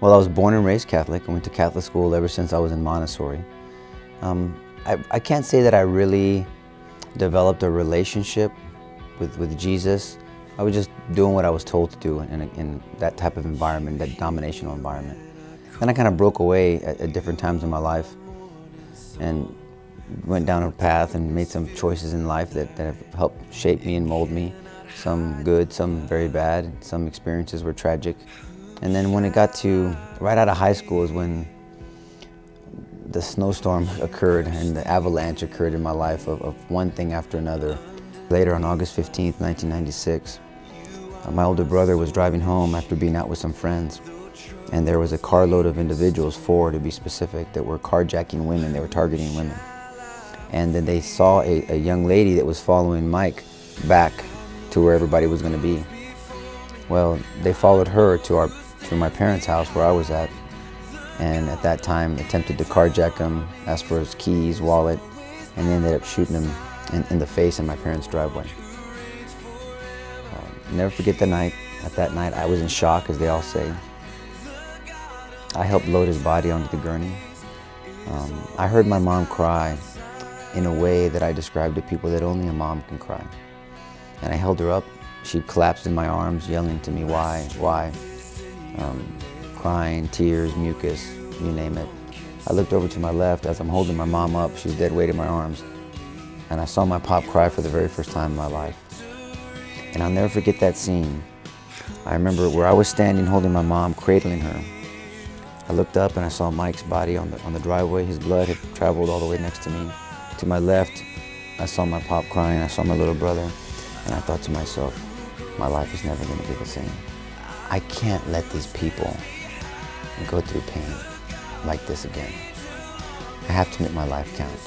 Well, I was born and raised Catholic. I went to Catholic school ever since I was in Montessori. I can't say that I really developed a relationship with Jesus. I was just doing what I was told to do in that type of environment, that dominational environment. Then I kind of broke away at different times in my life and went down a path and made some choices in life that have helped shape me and mold me. Some good, some very bad. Some experiences were tragic. And then when it got to right out of high school is when the snowstorm occurred and the avalanche occurred in my life of one thing after another. Later on August 15th, 1996, my older brother was driving home after being out with some friends. And there was a carload of individuals, 4 to be specific, that were carjacking women. They were targeting women. And then they saw a young lady that was following Mike back to where everybody was going to be. Well, they followed her to my parents' house where I was at, and at that time attempted to carjack him, asked for his keys, wallet, and they ended up shooting him in the face in my parents' driveway. Never forget the night. At that night, I was in shock, as they all say. I helped load his body onto the gurney. I heard my mom cry in a way that I described to people that only a mom can cry. And I held her up. She collapsed in my arms, yelling to me, why? Crying, tears, mucus, you name it. I looked over to my left as I'm holding my mom up. She's dead weight in my arms. And I saw my pop cry for the very first time in my life. And I'll never forget that scene. I remember where I was standing holding my mom, cradling her. I looked up and I saw Mike's body on the driveway. His blood had traveled all the way next to me. To my left, I saw my pop crying. I saw my little brother. And I thought to myself, my life is never going to be the same. I can't let these people go through pain like this again. I have to make my life count.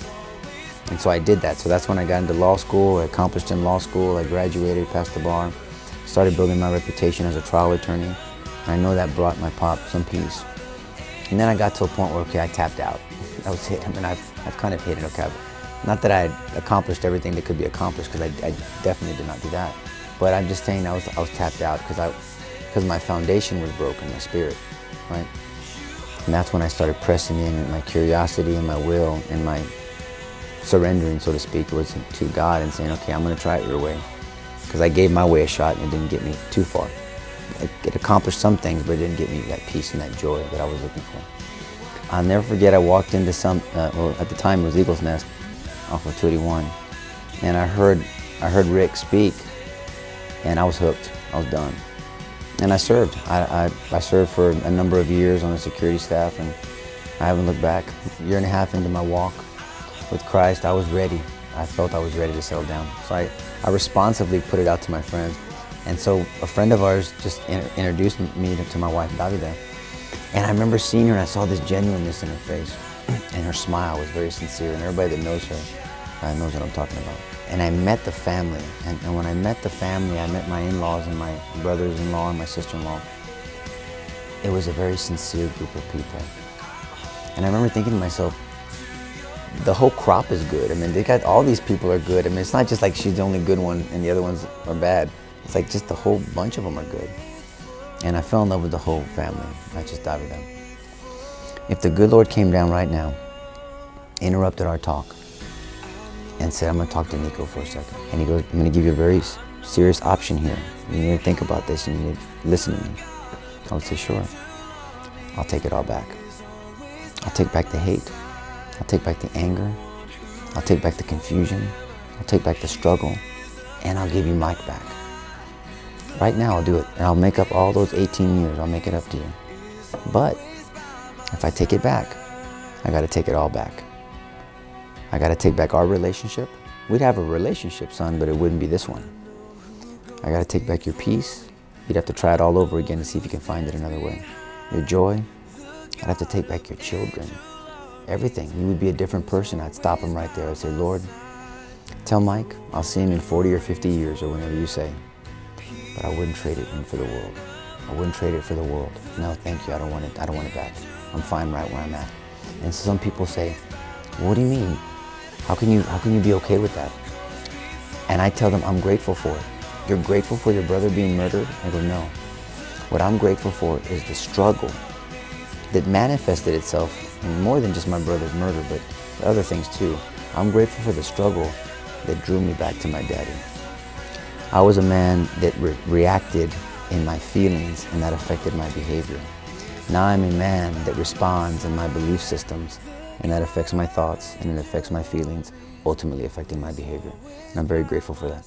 And so I did that. So that's when I got into law school. I accomplished in law school. I graduated, passed the bar, started building my reputation as a trial attorney. And I know that brought my pop some peace. And then I got to a point where, okay, I tapped out. That was it. I mean, I've kind of hit it, okay. Not that I accomplished everything that could be accomplished, because I definitely did not do that. But I'm just saying I was tapped out because my foundation was broken, my spirit, right? And that's when I started pressing in my curiosity and my will and my surrendering, so to speak, was to God and saying, okay, I'm going to try it your way. Because I gave my way a shot and it didn't get me too far. It accomplished some things, but it didn't get me that peace and that joy that I was looking for. I'll never forget, I walked into well, at the time it was Eagle's Nest off of 281, and I heard Rick speak, and I was hooked. I was done. And I served. I served for a number of years on the security staff, and I haven't looked back. A year and a half into my walk with Christ, I was ready. I felt I was ready to settle down. So I responsibly put it out to my friends. And so a friend of ours just introduced me to my wife, Davida. And I remember seeing her, and I saw this genuineness in her face. And her smile was very sincere, and everybody that knows her knows what I'm talking about. And I met the family, and when I met the family, I met my in-laws and my brothers-in-law and my sister-in-law. It was a very sincere group of people. And I remember thinking to myself, the whole crop is good. I mean, they got, all these people are good. I mean, it's not just like she's the only good one and the other ones are bad. It's like just the whole bunch of them are good. And I fell in love with the whole family, not just Davida. If the good Lord came down right now, interrupted our talk, and said, I'm going to talk to Nico for a second. And he goes, I'm going to give you a very serious option here. You need to think about this, and you need to listen to me. I would say, sure. I'll take it all back. I'll take back the hate. I'll take back the anger. I'll take back the confusion. I'll take back the struggle. And I'll give you Mike back. Right now, I'll do it. And I'll make up all those 18 years. I'll make it up to you. But if I take it back, I got to take it all back. I got to take back our relationship. We'd have a relationship, son, but it wouldn't be this one. I got to take back your peace. You'd have to try it all over again to see if you can find it another way. Your joy. I'd have to take back your children. Everything. You would be a different person. I'd stop him right there. I'd say, Lord, tell Mike I'll see him in 40 or 50 years or whenever you say. But I wouldn't trade it in for the world. I wouldn't trade it for the world. No, thank you. I don't want it. I don't want it back. I'm fine right where I'm at. And some people say, what do you mean? How can you be okay with that? And I tell them I'm grateful for it. You're grateful for your brother being murdered? I go, no. What I'm grateful for is the struggle that manifested itself in more than just my brother's murder, but other things too. I'm grateful for the struggle that drew me back to my daddy. I was a man that reacted in my feelings, and that affected my behavior. Now I'm a man that responds in my belief systems, and that affects my thoughts, and it affects my feelings, ultimately affecting my behavior. And I'm very grateful for that.